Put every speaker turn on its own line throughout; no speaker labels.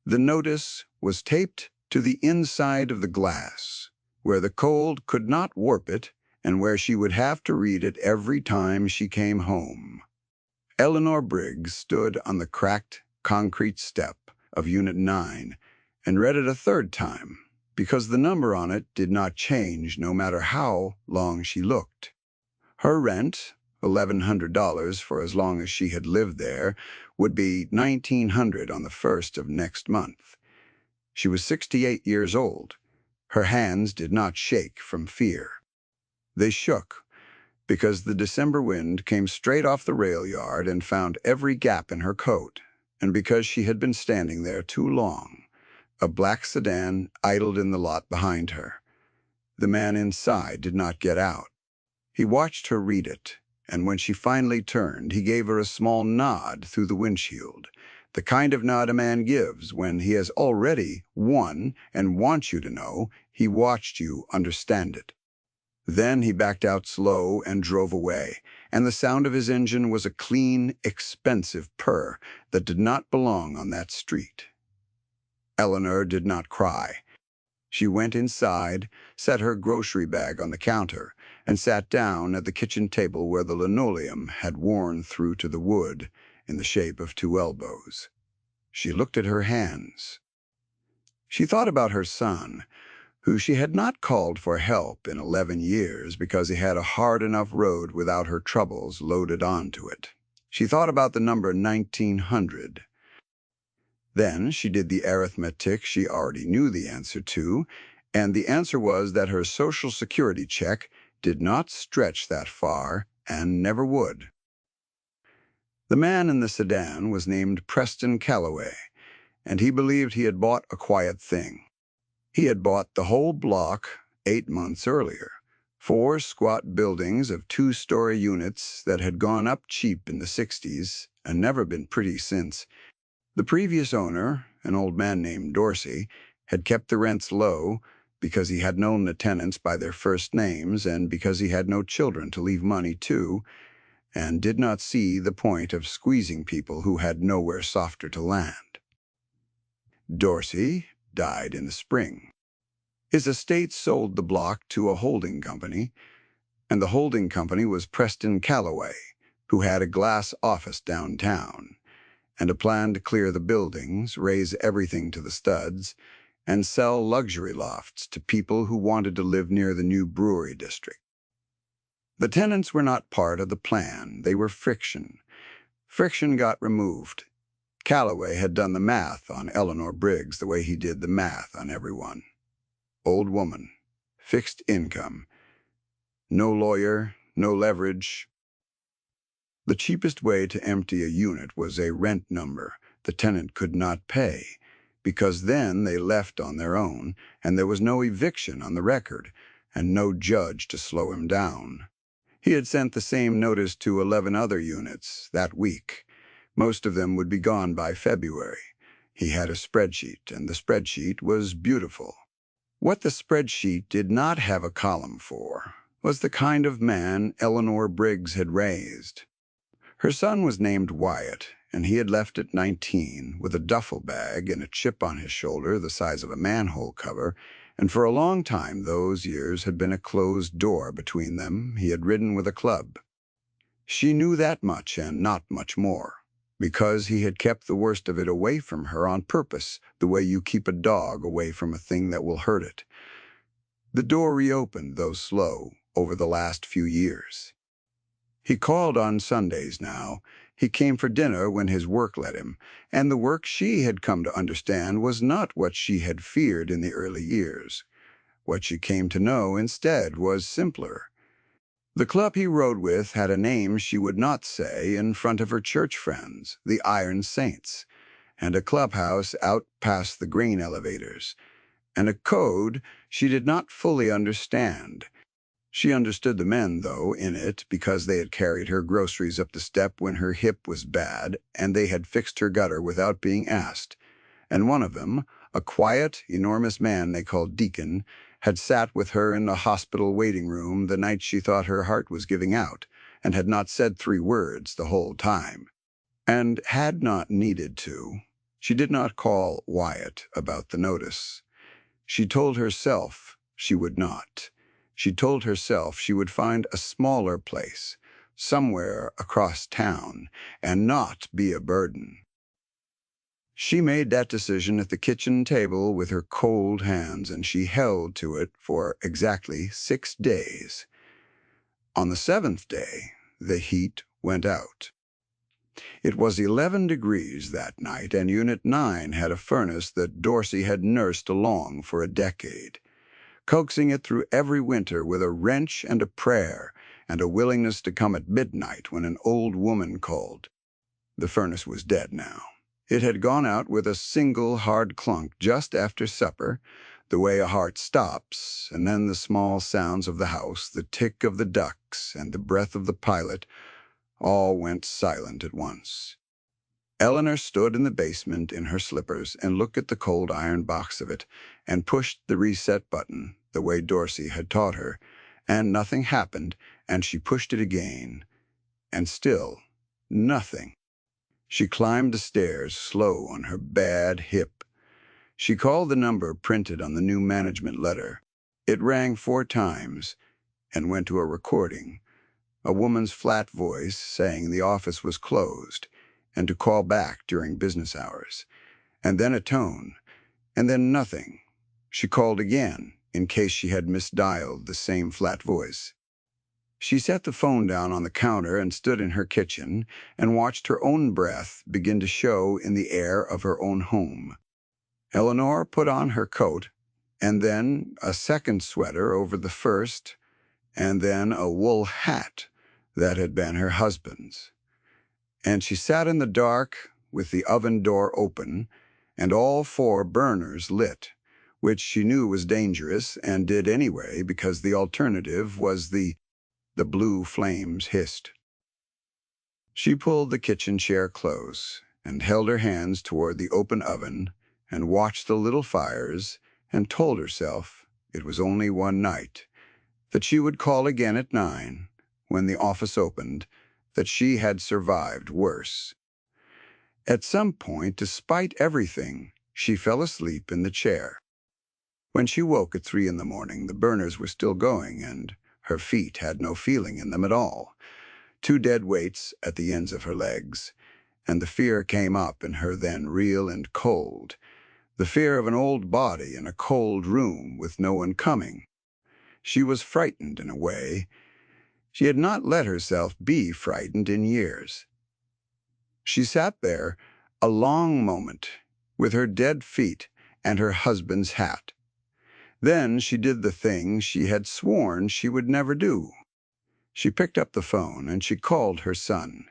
The notice was taped to the inside of the glass, where the cold could not warp it and where she would have to read it every time she came home. Eleanor Briggs stood on the cracked concrete step of Unit 9 and read it a third time, because the number on it did not change no matter how long she looked. Her rent, $1,100 for as long as she had lived there, would be $1,900 on the 1st of next month. She was 68 years old. Her hands did not shake from fear. They shook because the December wind came straight off the rail yard and found every gap in her coat, and because she had been standing there too long. A black sedan idled in the lot behind her. The man inside did not get out. He watched her read it, and when she finally turned, he gave her a small nod through the windshield, the kind of nod a man gives when he has already won and wants you to know he watched you understand it. Then he backed out slow and drove away, and the sound of his engine was a clean, expensive purr that did not belong on that street. Eleanor did not cry. She went inside, set her grocery bag on the counter, and sat down at the kitchen table where the linoleum had worn through to the wood in the shape of two elbows. She looked at her hands. She thought about her son, who she had not called for help in 11 years because he had a hard enough road without her troubles loaded onto it. She thought about the number 1900. Then she did the arithmetic she already knew the answer to, and the answer was that her Social Security check did not stretch that far and never would. The man in the sedan was named Preston Calloway, and he believed he had bought a quiet thing. He had bought the whole block 8 months earlier, 4 squat buildings of 2-story units that had gone up cheap in the 60s and never been pretty since. The previous owner, an old man named Dorsey, had kept the rents low because he had known the tenants by their first names and because he had no children to leave money to, and did not see the point of squeezing people who had nowhere softer to land. Dorsey died in the spring. His estate sold the block to a holding company, and the holding company was Preston Calloway, who had a glass office downtown, and a plan to clear the buildings, raise everything to the studs, and sell luxury lofts to people who wanted to live near the new brewery district. The tenants were not part of the plan. They were friction. Friction got removed. Calloway had done the math on Eleanor Briggs the way he did the math on everyone. Old woman, fixed income, no lawyer, no leverage. The cheapest way to empty a unit was a rent number the tenant could not pay, because then they left on their own, and there was no eviction on the record, and no judge to slow him down. He had sent the same notice to 11 other units that week. Most of them would be gone by February. He had a spreadsheet, and the spreadsheet was beautiful. What the spreadsheet did not have a column for was the kind of man Eleanor Briggs had raised. Her son was named Wyatt, and he had left at 19 with a duffel bag and a chip on his shoulder the size of a manhole cover, and for a long time those years had been a closed door between them. He had ridden with a club. She knew that much and not much more, because he had kept the worst of it away from her on purpose, the way you keep a dog away from a thing that will hurt it. The door reopened, though slow, over the last few years. He called on Sundays now. He came for dinner when his work let him, and the work she had come to understand was not what she had feared in the early years. What she came to know instead was simpler. The club he rode with had a name she would not say in front of her church friends, the Iron Saints, and a clubhouse out past the grain elevators, and a code she did not fully understand. She understood the men, though, in it, because they had carried her groceries up the step when her hip was bad, and they had fixed her gutter without being asked. And one of them, a quiet, enormous man they called Deacon, had sat with her in the hospital waiting room the night she thought her heart was giving out, and had not said 3 words the whole time. And had not needed to. She did not call Wyatt about the notice. She told herself she would not. She told herself she would find a smaller place, somewhere across town, and not be a burden. She made that decision at the kitchen table with her cold hands, and she held to it for exactly 6 days. On the 7th day, the heat went out. It was 11 degrees that night, and Unit 9 had a furnace that Dorsey had nursed along for a decade, coaxing it through every winter with a wrench and a prayer and a willingness to come at midnight when an old woman called. The furnace was dead now. It had gone out with a single hard clunk just after supper, the way a heart stops, and then the small sounds of the house, the tick of the ducks, and the breath of the pilot, all went silent at once. Eleanor stood in the basement in her slippers and looked at the cold iron box of it and pushed the reset button the way Dorsey had taught her, and nothing happened, and she pushed it again, and still nothing. She climbed the stairs, slow on her bad hip. She called the number printed on the new management letter. It rang 4 times and went to a recording, a woman's flat voice saying the office was closed and to call back during business hours, and then a tone, and then nothing. She called again in case she had misdialed the same flat voice. She set the phone down on the counter and stood in her kitchen and watched her own breath begin to show in the air of her own home. Eleanor put on her coat, and then a second sweater over the first, and then a wool hat that had been her husband's. And she sat in the dark with the oven door open and all 4 burners lit, which she knew was dangerous and did anyway because the alternative was the blue flames hissed. She pulled the kitchen chair close and held her hands toward the open oven and watched the little fires and told herself it was only one night, that she would call again at 9 when the office opened, that she had survived worse. At some point, despite everything, she fell asleep in the chair. When she woke at 3 in the morning, the burners were still going, and her feet had no feeling in them at all, 2 dead weights at the ends of her legs, and the fear came up in her then real and cold, the fear of an old body in a cold room with no one coming. She was frightened in a way. She had not let herself be frightened in years. She sat there a long moment with her dead feet and her husband's hat. Then she did the thing she had sworn she would never do. She picked up the phone and she called her son.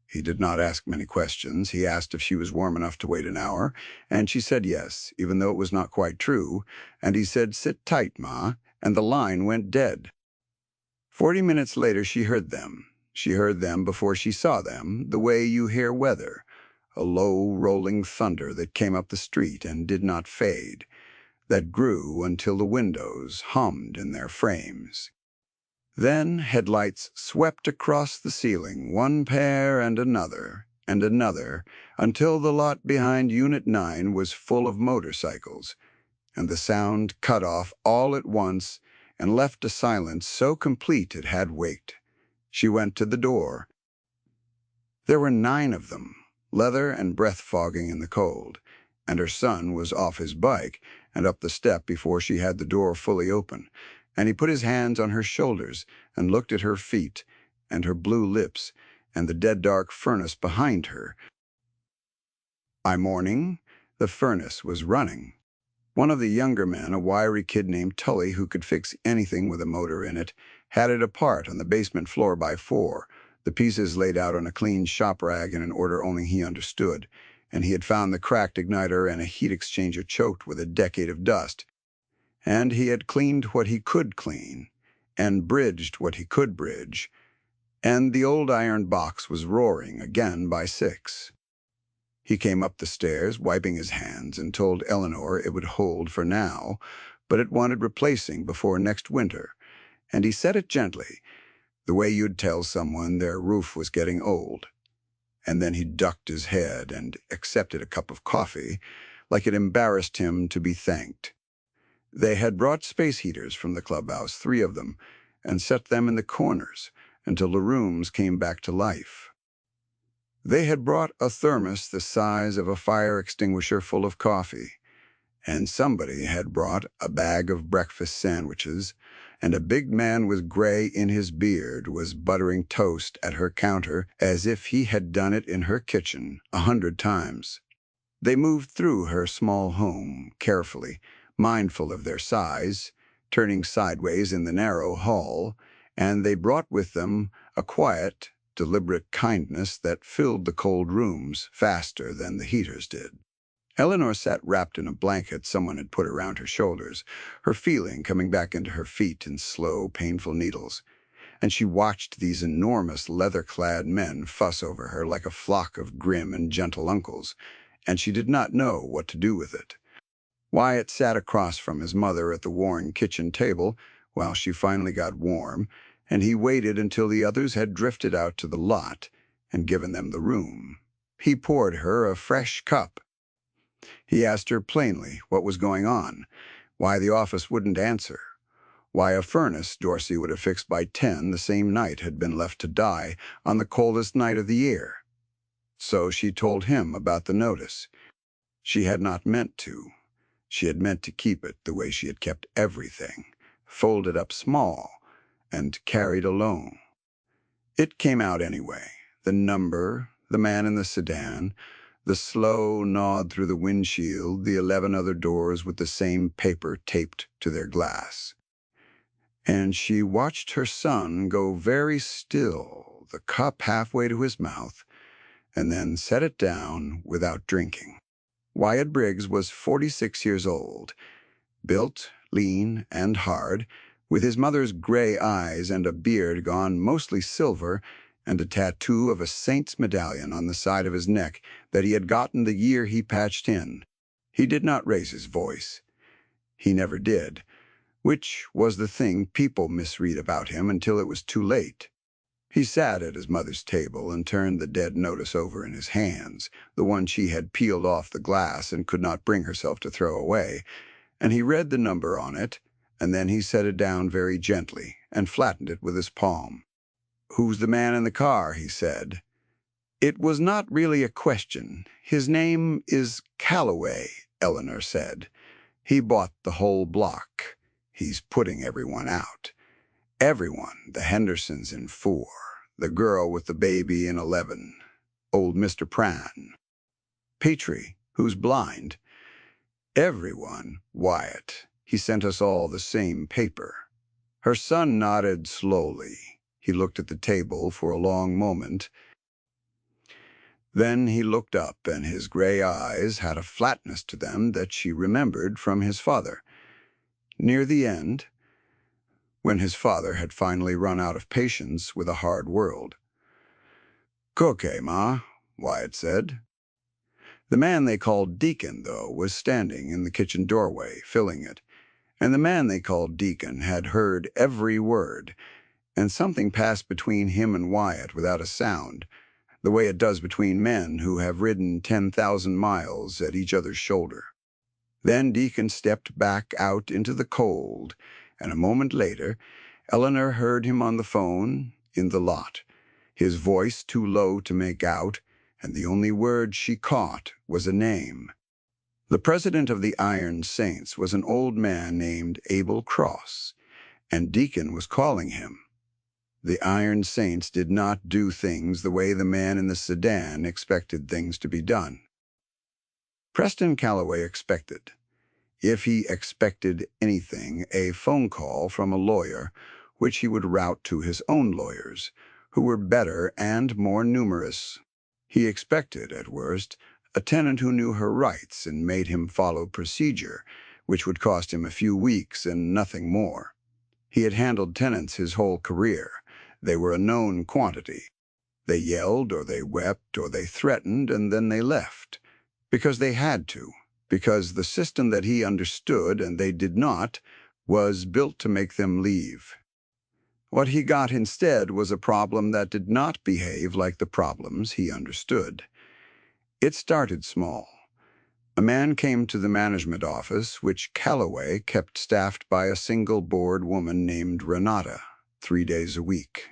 He did not ask many questions. He asked if she was warm enough to wait an hour, and she said yes, even though it was not quite true, and he said, "Sit tight, Ma," and the line went dead. 40 minutes later she heard them. She heard them before she saw them, the way you hear weather, a low rolling thunder that came up the street and did not fade, that grew until the windows hummed in their frames. Then headlights swept across the ceiling, one pair and another, until the lot behind Unit 9 was full of motorcycles, and the sound cut off all at once and left a silence so complete it had weight. She went to the door. There were 9 of them, leather and breath-fogging in the cold, and her son was off his bike and up the step before she had the door fully open, and he put his hands on her shoulders and looked at her feet and her blue lips and the dead-dark furnace behind her. By morning, the furnace was running. One of the younger men, a wiry kid named Tully who could fix anything with a motor in it, had it apart on the basement floor by 4, the pieces laid out on a clean shop rag in an order only he understood, and he had found the cracked igniter and a heat exchanger choked with a decade of dust. And he had cleaned what he could clean, and bridged what he could bridge, and the old iron box was roaring again by 6. He came up the stairs, wiping his hands, and told Eleanor it would hold for now, but it wanted replacing before next winter, and he said it gently, the way you'd tell someone their roof was getting old. and then he ducked his head and accepted a cup of coffee, like it embarrassed him to be thanked. They had brought space heaters from the clubhouse, 3 of them, and set them in the corners until the rooms came back to life. They had brought a thermos the size of a fire extinguisher full of coffee, and somebody had brought a bag of breakfast sandwiches, and a big man with gray in his beard was buttering toast at her counter as if he had done it in her kitchen 100 times. They moved through her small home carefully, mindful of their size, turning sideways in the narrow hall, and they brought with them a quiet, deliberate kindness that filled the cold rooms faster than the heaters did. Eleanor sat wrapped in a blanket someone had put around her shoulders, her feeling coming back into her feet in slow, painful needles, and she watched these enormous leather-clad men fuss over her like a flock of grim and gentle uncles, and she did not know what to do with it. Wyatt sat across from his mother at the worn kitchen table while she finally got warm, and he waited until the others had drifted out to the lot and given them the room. He poured her a fresh cup. He asked her plainly what was going on, why the office wouldn't answer, why a furnace Dorsey would have fixed by 10 the same night had been left to die on the coldest night of the year. So she told him about the notice. She had not meant to. She had meant to keep it the way she had kept everything, folded up small and carried alone. It came out anyway. The number, the man in the sedan, the slow nod through the windshield, the 11 other doors with the same paper taped to their glass. And she watched her son go very still, the cup halfway to his mouth, and then set it down without drinking. Wyatt Briggs was 46 years old, built, lean, and hard, with his mother's gray eyes and a beard gone mostly silver, and a tattoo of a saint's medallion on the side of his neck that he had gotten the year he patched in. He did not raise his voice. He never did, which was the thing people misread about him until it was too late. He sat at his mother's table and turned the dead notice over in his hands, the one she had peeled off the glass and could not bring herself to throw away, and he read the number on it, and then he set it down very gently and flattened it with his palm. "Who's the man in the car?" he said. It was not really a question. "His name is Calloway," Eleanor said. "He bought the whole block. He's putting everyone out. Everyone, the Hendersons in 4, the girl with the baby in 11, old Mr. Pran, Petrie, who's blind. Everyone, Wyatt. He sent us all the same paper." Her son nodded slowly. He looked at the table for a long moment. Then he looked up, and his gray eyes had a flatness to them that she remembered from his father. Near the end, when his father had finally run out of patience with a hard world. "Cookie, Ma," Wyatt said. The man they called Deacon, though, was standing in the kitchen doorway, filling it, and the man they called Deacon had heard every word, and something passed between him and Wyatt without a sound, the way it does between men who have ridden 10,000 miles at each other's shoulder. Then Deacon stepped back out into the cold, and a moment later, Eleanor heard him on the phone in the lot, his voice too low to make out, and the only word she caught was a name. The president of the Iron Saints was an old man named Abel Cross, and Deacon was calling him. The Iron Saints did not do things the way the man in the sedan expected things to be done. Preston Calloway expected, if he expected anything, a phone call from a lawyer, which he would route to his own lawyers, who were better and more numerous. He expected, at worst, a tenant who knew her rights and made him follow procedure, which would cost him a few weeks and nothing more. He had handled tenants his whole career. They were a known quantity. They yelled, or they wept, or they threatened, and then they left. Because they had to. Because the system that he understood, and they did not, was built to make them leave. What he got instead was a problem that did not behave like the problems he understood. It started small. A man came to the management office, which Calloway kept staffed by a single bored woman named Renata, 3 days a week.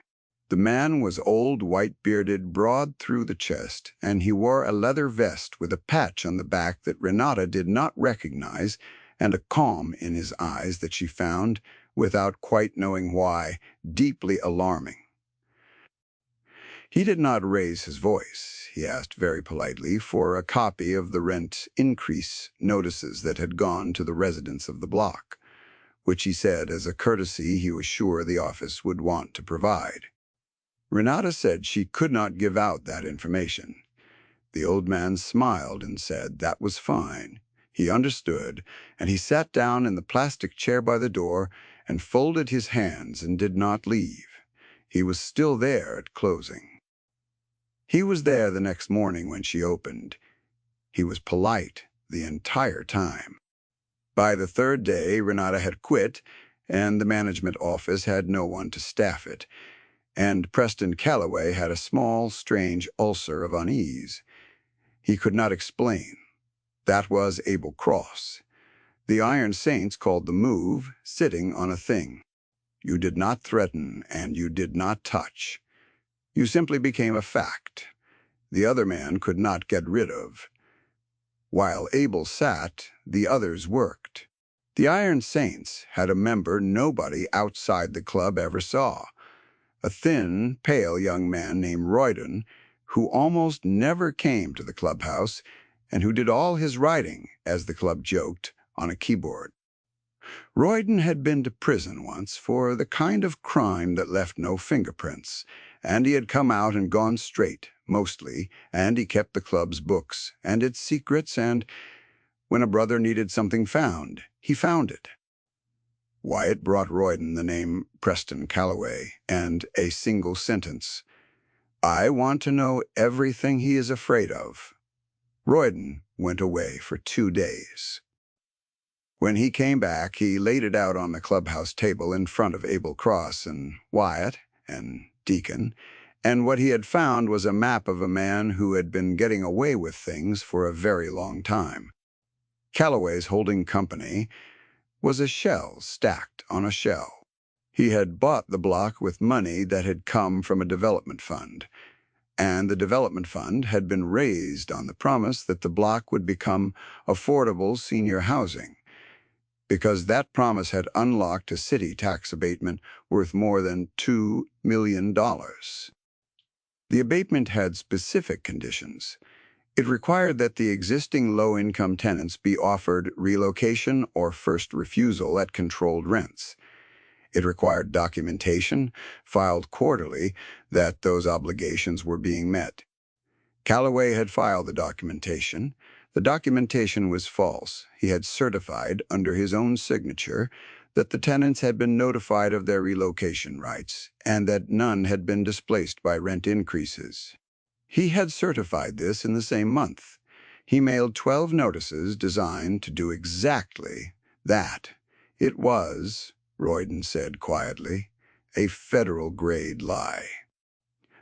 The man was old, white-bearded, broad through the chest, and he wore a leather vest with a patch on the back that Renata did not recognize, and a calm in his eyes that she found, without quite knowing why, deeply alarming. He did not raise his voice. He asked very politely for a copy of the rent increase notices that had gone to the residents of the block, which he said as a courtesy he was sure the office would want to provide. Renata said she could not give out that information. The old man smiled and said that was fine. He understood, and he sat down in the plastic chair by the door and folded his hands and did not leave. He was still there at closing. He was there the next morning when she opened. He was polite the entire time. By the third day, Renata had quit, and the management office had no one to staff it, and Preston Calloway had a small, strange ulcer of unease. He could not explain. That was Abel Cross. The Iron Saints called the move sitting on a thing. You did not threaten, and you did not touch. You simply became a fact. The other man could not get rid of. While Abel sat, the others worked. The Iron Saints had a member nobody outside the club ever saw, a thin, pale young man named Royden, who almost never came to the clubhouse and who did all his writing, as the club joked, on a keyboard. Royden had been to prison once for the kind of crime that left no fingerprints, and he had come out and gone straight, mostly, and he kept the club's books and its secrets, and when a brother needed something found, he found it. Wyatt brought Royden the name Preston Calloway and a single sentence: "I want to know everything he is afraid of." Royden went away for 2 days. When he came back, he laid it out on the clubhouse table in front of Abel Cross and Wyatt and Deacon, and what he had found was a map of a man who had been getting away with things for a very long time. Calloway's holding company was a shell stacked on a shell. He had bought the block with money that had come from a development fund, and the development fund had been raised on the promise that the block would become affordable senior housing, because that promise had unlocked a city tax abatement worth more than $2 million. The abatement had specific conditions. It required that the existing low-income tenants be offered relocation or first refusal at controlled rents. It required documentation, filed quarterly, that those obligations were being met. Calloway had filed the documentation. The documentation was false. He had certified, under his own signature, that the tenants had been notified of their relocation rights and that none had been displaced by rent increases. He had certified this in the same month. He mailed 12 notices designed to do exactly that. It was, Royden said quietly, a federal-grade lie.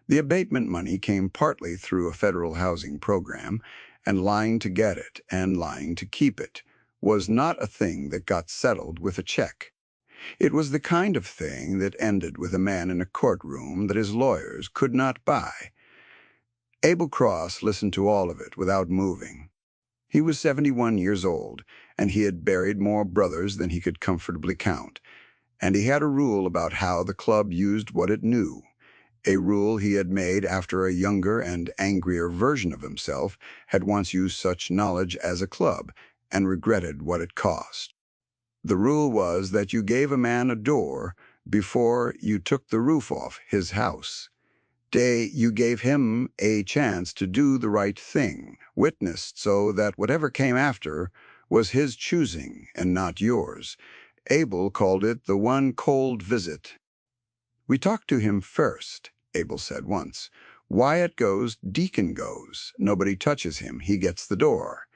The abatement money came partly through a federal housing program, and lying to get it and lying to keep it was not a thing that got settled with a check. It was the kind of thing that ended with a man in a courtroom that his lawyers could not buy. Abel Cross listened to all of it without moving. He was 71 years old, and he had buried more brothers than he could comfortably count, and he had a rule about how the club used what it knew, a rule he had made after a younger and angrier version of himself had once used such knowledge as a club and regretted what it cost. The rule was that you gave a man a door before you took the roof off his house. You gave him a chance to do the right thing, witnessed so that whatever came after was his choosing and not yours. Abel called it the one cold visit. "We talked to him first," Abel said once. "Wyatt goes, Deacon goes. Nobody touches him. He gets the door.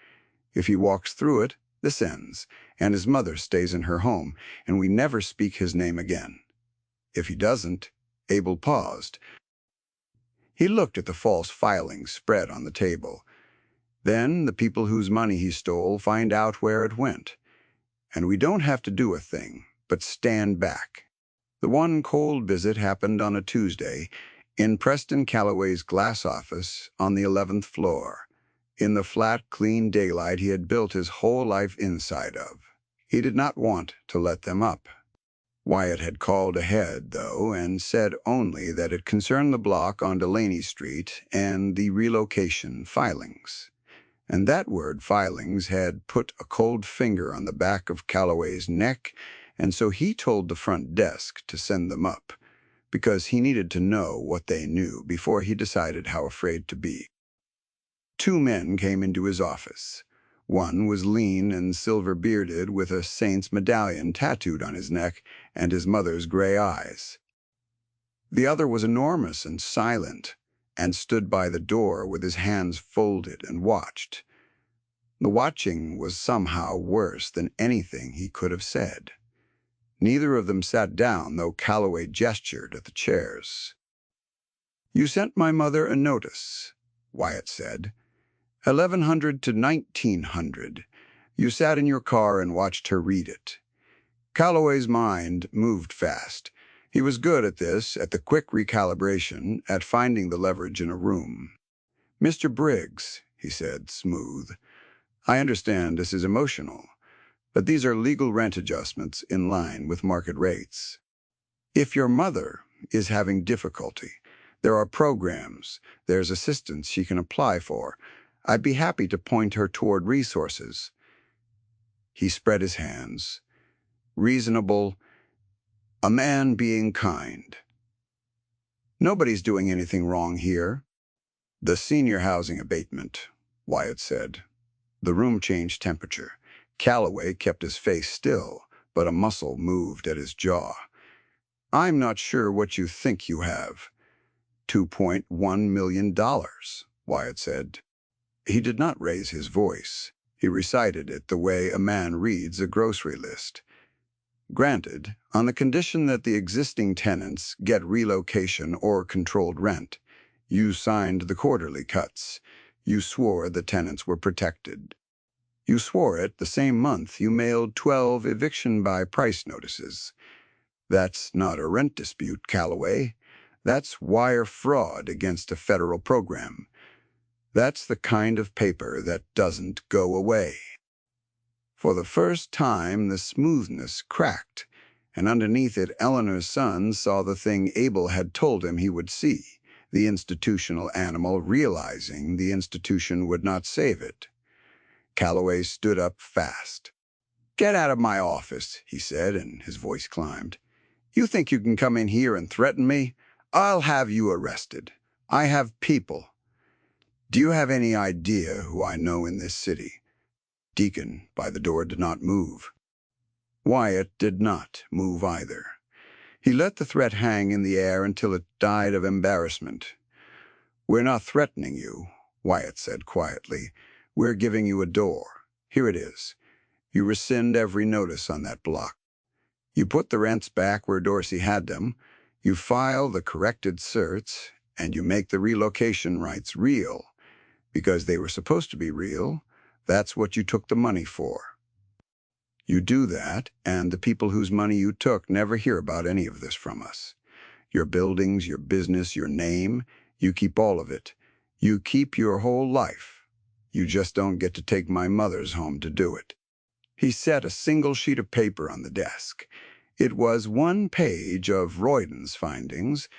If he walks through it, this ends, and his mother stays in her home, and we never speak his name again." If he doesn't, Abel paused. He looked at the false filings spread on the table. Then the people whose money he stole find out where it went. And we don't have to do a thing, but stand back. The one cold visit happened on a Tuesday in Preston Calloway's glass office on the 11th floor, in the flat, clean daylight he had built his whole life inside of. He did not want to let them up. Wyatt had called ahead, though, and said only that it concerned the block on Delaney Street and the relocation filings. And that word, filings, had put a cold finger on the back of Calloway's neck, and so he told the front desk to send them up, because he needed to know what they knew before he decided how afraid to be. Two men came into his office. One was lean and silver-bearded, with a saint's medallion tattooed on his neck and his mother's gray eyes. The other was enormous and silent, and stood by the door with his hands folded and watched. The watching was somehow worse than anything he could have said. Neither of them sat down, though Calloway gestured at the chairs. "You sent my mother a notice," Wyatt said. 1100 to 1900. You sat in your car and watched her read it. Calloway's mind moved fast. He was good at this, at the quick recalibration, at finding the leverage in a room. "Mr. Briggs," he said, smooth, "I understand this is emotional, but these are legal rent adjustments in line with market rates. If your mother is having difficulty, there are programs, there's assistance she can apply for. I'd be happy to point her toward resources." He spread his hands. "Reasonable, a man being kind. Nobody's doing anything wrong here." "The senior housing abatement," Wyatt said. The room changed temperature. Calloway kept his face still, but a muscle moved at his jaw. "I'm not sure what you think you have." $2.1 million, Wyatt said. He did not raise his voice. He recited it the way a man reads a grocery list. "Granted, on the condition that the existing tenants get relocation or controlled rent. You signed the quarterly cuts. You swore the tenants were protected. You swore it the same month you mailed 12 eviction by price notices. That's not a rent dispute, Calloway. That's wire fraud against a federal program. That's the kind of paper that doesn't go away." For the first time, the smoothness cracked, and underneath it, Eleanor's son saw the thing Abel had told him he would see, the institutional animal realizing the institution would not save it. Calloway stood up fast. "Get out of my office," he said, and his voice climbed. "You think you can come in here and threaten me? I'll have you arrested. I have people. Do you have any idea who I know in this city?" Deacon, by the door, did not move. Wyatt did not move either. He let the threat hang in the air until it died of embarrassment. "We're not threatening you," Wyatt said quietly. "We're giving you a door. Here it is. You rescind every notice on that block. You put the rents back where Dorsey had them. You file the corrected certs, and you make the relocation rights real. Because they were supposed to be real, that's what you took the money for. You do that, and the people whose money you took never hear about any of this from us. Your buildings, your business, your name, you keep all of it. You keep your whole life. You just don't get to take my mother's home to do it." He set a single sheet of paper on the desk. It was one page of Royden's findings,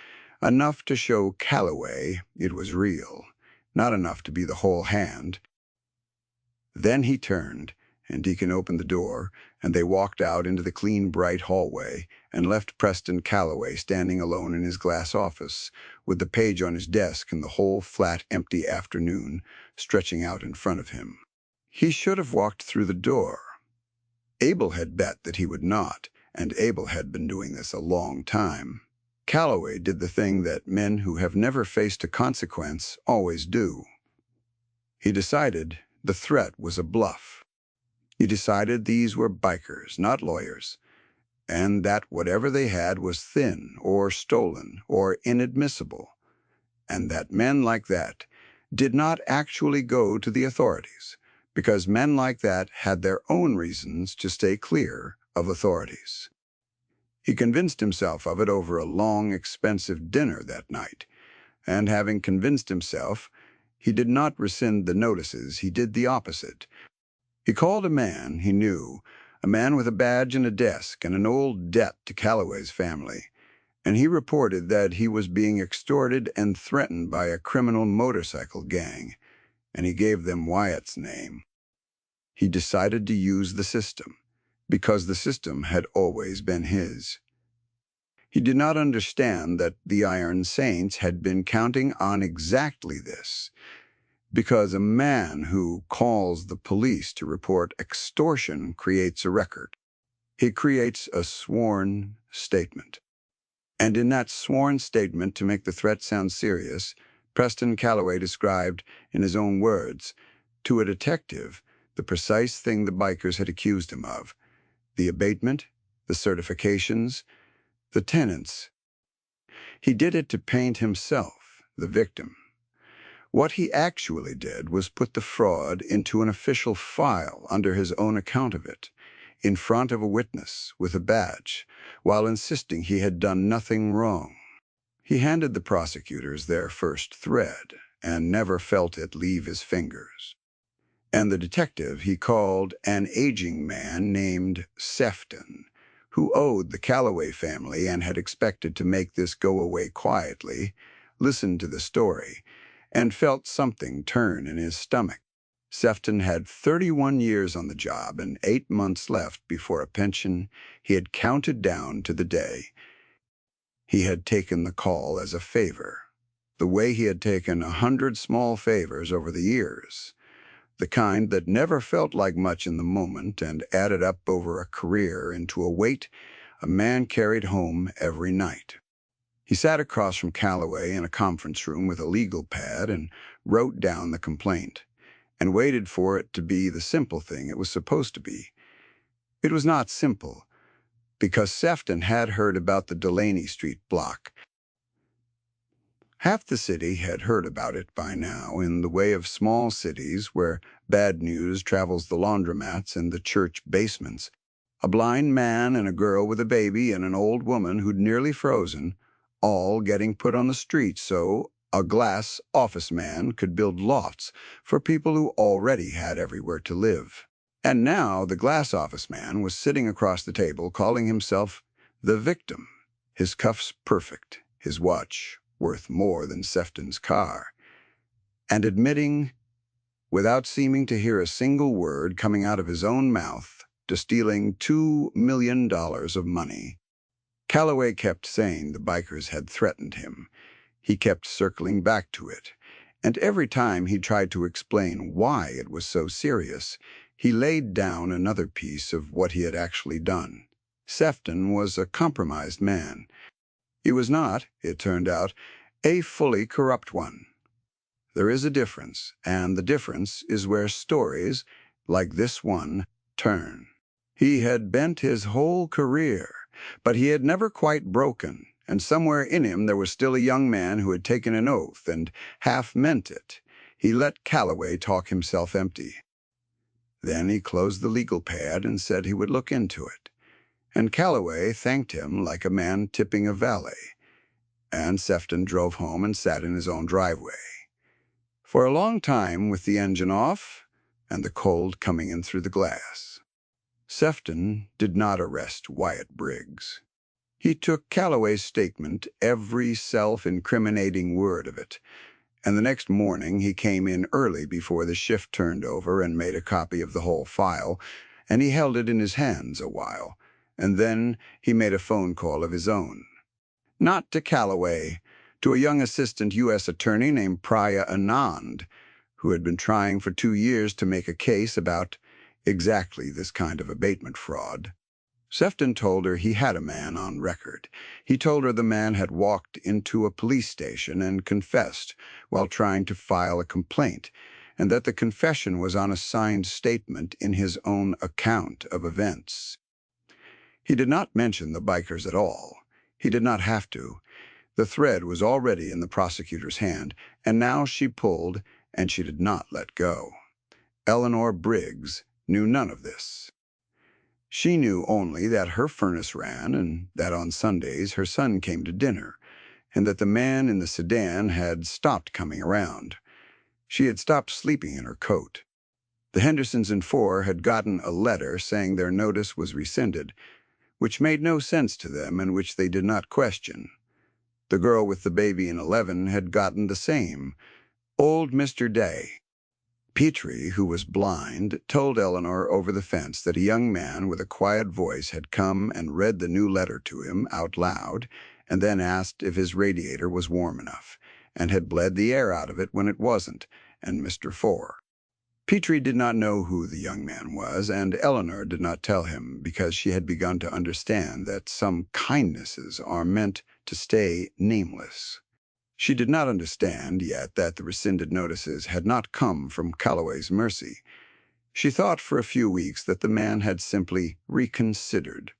enough to show Calloway it was real, not enough to be the whole hand. Then he turned, and Deacon opened the door, and they walked out into the clean, bright hallway and left Preston Calloway standing alone in his glass office, with the page on his desk and the whole flat, empty afternoon stretching out in front of him. He should have walked through the door. Abel had bet that he would not, and Abel had been doing this a long time. Calloway did the thing that men who have never faced a consequence always do. He decided the threat was a bluff. He decided these were bikers, not lawyers. and that whatever they had was thin or stolen or inadmissible, and that men like that did not actually go to the authorities, because men like that had their own reasons to stay clear of authorities. He convinced himself of it over a long, expensive dinner that night, and having convinced himself, he did not rescind the notices, he did the opposite. He called a man he knew, a man with a badge and a desk and an old debt to Calloway's family, and he reported that he was being extorted and threatened by a criminal motorcycle gang, and he gave them Wyatt's name. He decided to use the system, because the system had always been his. He did not understand that the Iron Saints had been counting on exactly this, because a man who calls the police to report extortion creates a record. He creates a sworn statement. And in that sworn statement, to make the threat sound serious, Preston Calloway described, in his own words, to a detective, the precise thing the bikers had accused him of: the abatement, the certifications, the tenants. He did it to paint himself, the victim. What he actually did was put the fraud into an official file under his own account of it, in front of a witness with a badge, while insisting he had done nothing wrong. He handed the prosecutors their first thread, and never felt it leave his fingers. And the detective he called an aging man named Sefton, who owed the Calloway family and had expected to make this go away quietly, listened to the story, and felt something turn in his stomach. Sefton had 31 years on the job and 8 months left before a pension he had counted down to the day. He had taken the call as a favor, the way he had taken 100 small favors over the years, the kind that never felt like much in the moment and added up over a career into a weight a man carried home every night. He sat across from Calloway in a conference room with a legal pad and wrote down the complaint, and waited for it to be the simple thing it was supposed to be. It was not simple, because Sefton had heard about the Delaney Street block. Half the city had heard about it by now, in the way of small cities where bad news travels the laundromats and the church basements. A blind man and a girl with a baby and an old woman who'd nearly frozen, all getting put on the street so a glass office man could build lofts for people who already had everywhere to live. And now the glass office man was sitting across the table calling himself the victim, his cuffs perfect, his watch worth more than Sefton's car, and admitting, without seeming to hear a single word coming out of his own mouth, to stealing $2 million of money. Calloway kept saying the bikers had threatened him. He kept circling back to it, and every time he tried to explain why it was so serious, he laid down another piece of what he had actually done. Sefton was a compromised man. He was not, it turned out, a fully corrupt one. There is a difference, and the difference is where stories, like this one, turn. He had bent his whole career, but he had never quite broken, and somewhere in him there was still a young man who had taken an oath and half meant it. He let Calloway talk himself empty. Then he closed the legal pad and said he would look into it, and Calloway thanked him like a man tipping a valet, and Sefton drove home and sat in his own driveway. For a long time, with the engine off and the cold coming in through the glass, Sefton did not arrest Wyatt Briggs. He took Calloway's statement, every self-incriminating word of it, and the next morning he came in early before the shift turned over and made a copy of the whole file, and he held it in his hands a while, and then he made a phone call of his own. Not to Calloway, to a young assistant U.S. attorney named Priya Anand, who had been trying for 2 years to make a case about exactly this kind of abatement fraud. Sefton told her he had a man on record. He told her the man had walked into a police station and confessed while trying to file a complaint, and that the confession was on a signed statement in his own account of events. He did not mention the bikers at all. He did not have to. The thread was already in the prosecutor's hand, and now she pulled, and she did not let go. Eleanor Briggs knew none of this. She knew only that her furnace ran, and that on Sundays her son came to dinner, and that the man in the sedan had stopped coming around. She had stopped sleeping in her coat. The Hendersons in 4 had gotten a letter saying their notice was rescinded, which made no sense to them and which they did not question. The girl with the baby in 11 had gotten the same. Old Mr. Day. Petrie, who was blind, told Eleanor over the fence that a young man with a quiet voice had come and read the new letter to him out loud, and then asked if his radiator was warm enough, and had bled the air out of it when it wasn't, and Mr. 4. Petrie did not know who the young man was, and Eleanor did not tell him because she had begun to understand that some kindnesses are meant to stay nameless. She did not understand yet that the rescinded notices had not come from Calloway's mercy. She thought for a few weeks that the man had simply reconsidered,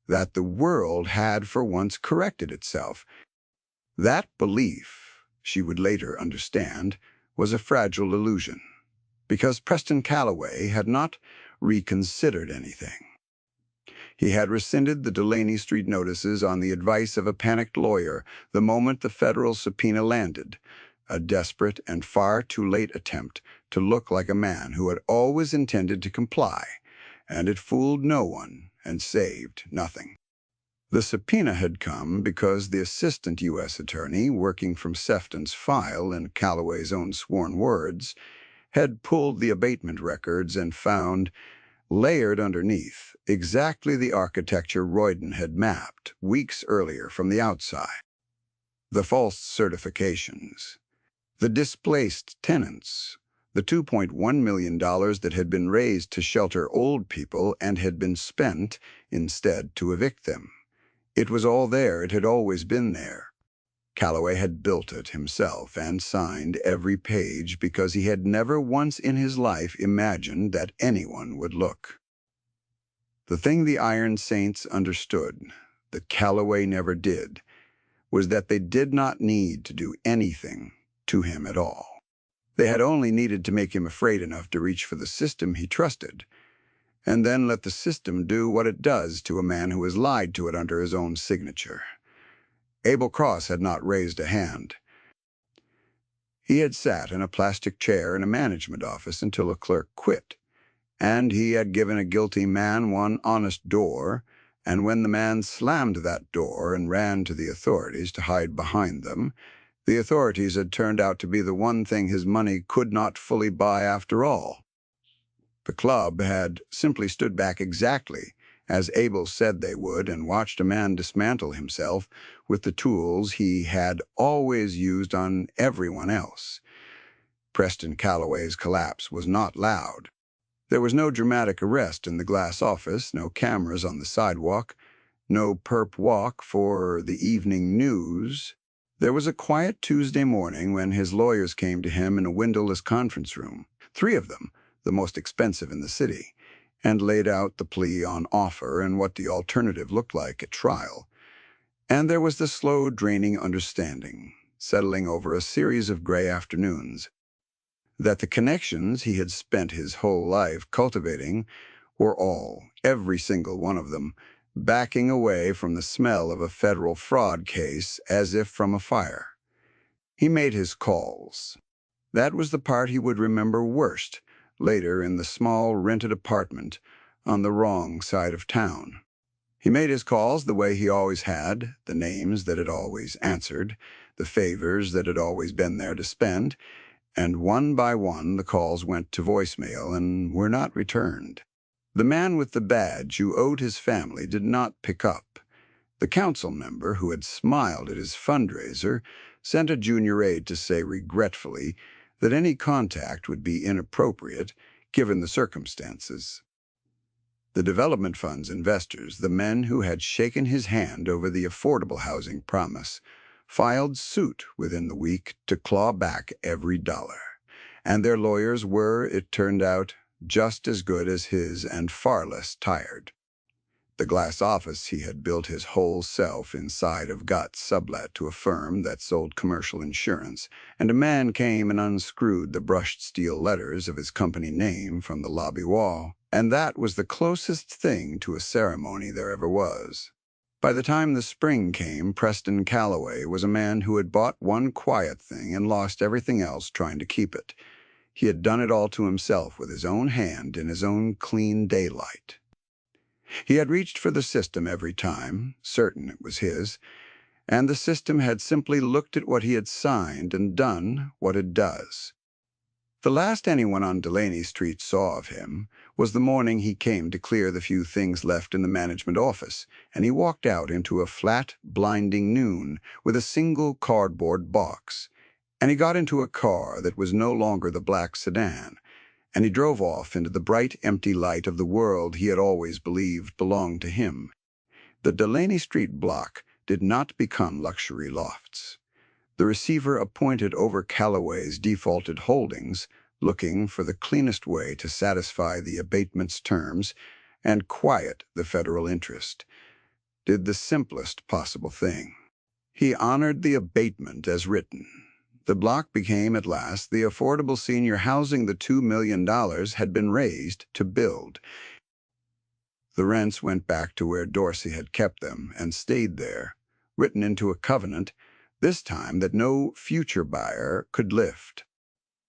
that the world had for once corrected itself. That belief, she would later understand, was a fragile illusion, because Preston Calloway had not reconsidered anything. He had rescinded the Delaney Street notices on the advice of a panicked lawyer the moment the federal subpoena landed, a desperate and far too late attempt to look like a man who had always intended to comply, and it fooled no one and saved nothing. The subpoena had come because the assistant U.S. attorney, working from Sefton's file in Calloway's own sworn words, had pulled the abatement records and found, layered underneath, exactly the architecture Royden had mapped weeks earlier from the outside. The false certifications, the displaced tenants, the $2.1 million that had been raised to shelter old people and had been spent instead to evict them. It was all there. It had always been there. Calloway had built it himself and signed every page because he had never once in his life imagined that anyone would look. The thing the Iron Saints understood, that Calloway never did, was that they did not need to do anything to him at all. They had only needed to make him afraid enough to reach for the system he trusted, and then let the system do what it does to a man who has lied to it under his own signature. Abel Cross had not raised a hand. He had sat in a plastic chair in a management office until a clerk quit, and he had given a guilty man one honest door, and when the man slammed that door and ran to the authorities to hide behind them, the authorities had turned out to be the one thing his money could not fully buy after all. The club had simply stood back exactly as Abel said they would and watched a man dismantle himself with the tools he had always used on everyone else. Preston Calloway's collapse was not loud. There was no dramatic arrest in the glass office, no cameras on the sidewalk, no perp walk for the evening news. There was a quiet Tuesday morning when his lawyers came to him in a windowless conference room, 3 of them, the most expensive in the city, and laid out the plea on offer and what the alternative looked like at trial. And there was the slow, draining understanding, settling over a series of gray afternoons, that the connections he had spent his whole life cultivating were all, every single one of them, backing away from the smell of a federal fraud case as if from a fire. He made his calls. That was the part he would remember worst, later in the small rented apartment on the wrong side of town. He made his calls the way he always had, the names that had always answered, the favors that had always been there to spend, and one by one the calls went to voicemail and were not returned. The man with the badge who owed his family did not pick up. The council member who had smiled at his fundraiser sent a junior aide to say regretfully that any contact would be inappropriate given the circumstances. The development fund's investors, the men who had shaken his hand over the affordable housing promise, filed suit within the week to claw back every dollar. And their lawyers were, it turned out, just as good as his and far less tired. The glass office he had built his whole self inside of got sublet to a firm that sold commercial insurance, and a man came and unscrewed the brushed steel letters of his company name from the lobby wall, and that was the closest thing to a ceremony there ever was. By the time the spring came, Preston Calloway was a man who had bought one quiet thing and lost everything else trying to keep it. He had done it all to himself with his own hand in his own clean daylight. He had reached for the system every time, certain it was his, and the system had simply looked at what he had signed and done what it does. The last anyone on Delaney Street saw of him was the morning he came to clear the few things left in the management office, and he walked out into a flat, blinding noon with a single cardboard box, and he got into a car that was no longer the black sedan, and he drove off into the bright, empty light of the world he had always believed belonged to him. The Delaney Street block did not become luxury lofts. The receiver appointed over Calloway's defaulted holdings, looking for the cleanest way to satisfy the abatement's terms and quiet the federal interest, did the simplest possible thing. He honored the abatement as written. The block became at last the affordable senior housing the $2 million had been raised to build. The rents went back to where Dorsey had kept them and stayed there, written into a covenant, this time that no future buyer could lift.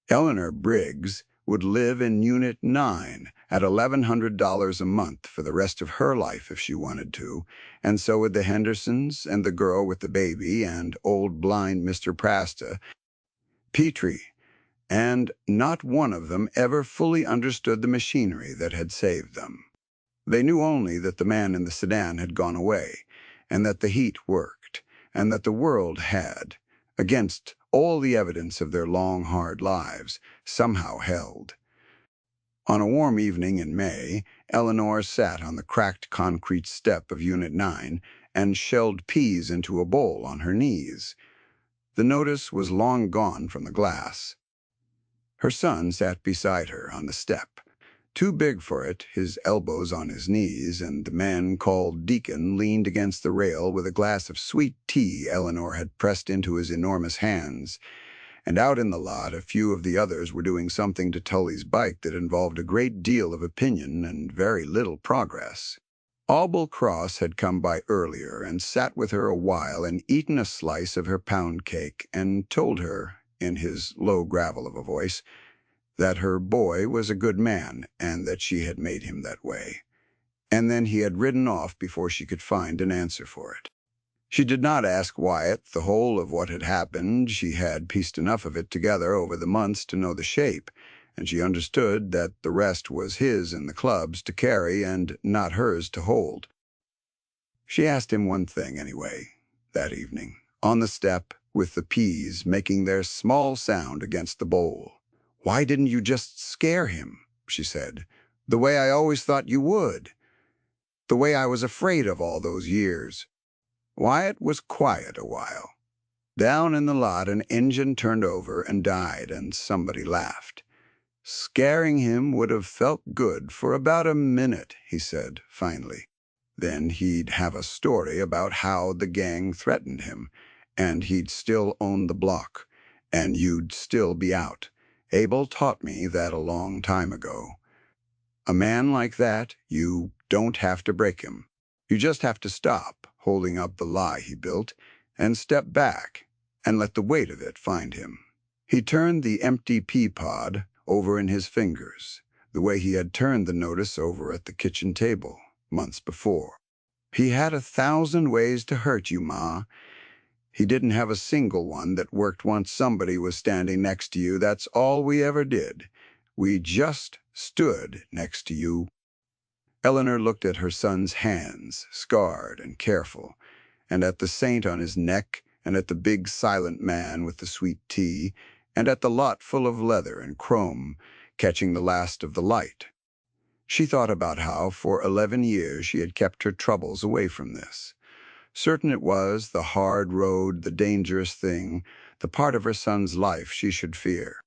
Eleanor Briggs would live in Unit 9 at $1,100 a month for the rest of her life if she wanted to, and so would the Hendersons and the girl with the baby and old blind Mr. Prasta, Petrie, and not one of them ever fully understood the machinery that had saved them. They knew only that the man in the sedan had gone away, and that the heat worked, and that the world had, against all the evidence of their long, hard lives, somehow held. On a warm evening in May, Eleanor sat on the cracked concrete step of Unit 9 and shelled peas into a bowl on her knees. The notice was long gone from the glass. Her son sat beside her on the step, too big for it, his elbows on his knees, and the man called Deacon leaned against the rail with a glass of sweet tea Eleanor had pressed into his enormous hands. And out in the lot, a few of the others were doing something to Tully's bike that involved a great deal of opinion and very little progress. Albel Cross had come by earlier and sat with her a while and eaten a slice of her pound cake and told her, in his low gravel of a voice, that her boy was a good man and that she had made him that way. And then he had ridden off before she could find an answer for it. She did not ask Wyatt the whole of what had happened. She had pieced enough of it together over the months to know the shape, and she understood that the rest was his and the club's to carry and not hers to hold. She asked him one thing anyway, that evening, on the step, with the peas making their small sound against the bowl. "Why didn't you just scare him?" she said. "The way I always thought you would. The way I was afraid of all those years." Wyatt was quiet a while. Down in the lot, an engine turned over and died, and somebody laughed. "Scaring him would have felt good for about a minute," he said, finally. Then he'd have a story about how the gang threatened him, and he'd still own the block, and you'd still be out. Abel taught me that a long time ago. A man like that, you don't have to break him. You just have to stop holding up the lie he built and step back and let the weight of it find him. He turned the empty pea pod over in his fingers, the way he had turned the notice over at the kitchen table months before. "He had 1,000 ways to hurt you, Ma. He didn't have a single one that worked once somebody was standing next to you. That's all we ever did. We just stood next to you." Eleanor looked at her son's hands, scarred and careful, and at the saint on his neck, and at the big silent man with the sweet tea, and at the lot full of leather and chrome, catching the last of the light. She thought about how for 11 years she had kept her troubles away from this. Certain it was the hard road, the dangerous thing, the part of her son's life she should fear.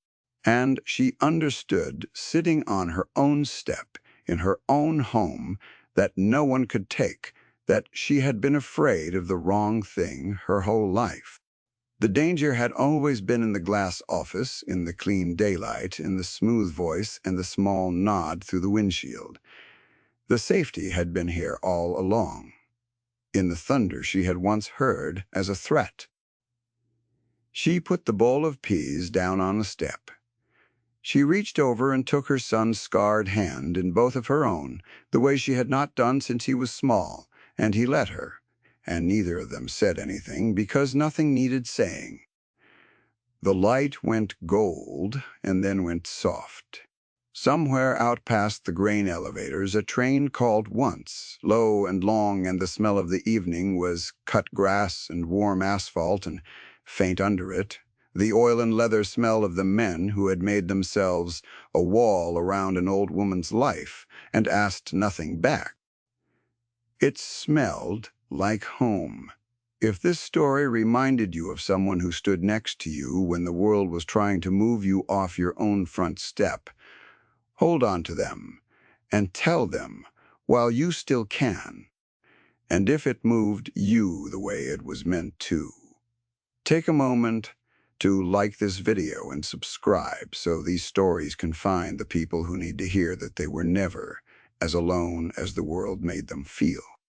And she understood, sitting on her own step, in her own home, that no one could take, that she had been afraid of the wrong thing her whole life. The danger had always been in the glass office, in the clean daylight, in the smooth voice and the small nod through the windshield. The safety had been here all along, in the thunder she had once heard as a threat. She put the bowl of peas down on the step. She reached over and took her son's scarred hand in both of her own, the way she had not done since he was small, and he let her, and neither of them said anything because nothing needed saying. The light went gold and then went soft. Somewhere out past the grain elevators, a train called once, low and long, and the smell of the evening was cut grass and warm asphalt, and faint under it, the oil and leather smell of the men who had made themselves a wall around an old woman's life and asked nothing back. It smelled like home. If this story reminded you of someone who stood next to you when the world was trying to move you off your own front step, hold on to them and tell them while you still can, and if it moved you the way it was meant to. Take a moment to like this video and subscribe so these stories can find the people who need to hear that they were never as alone as the world made them feel.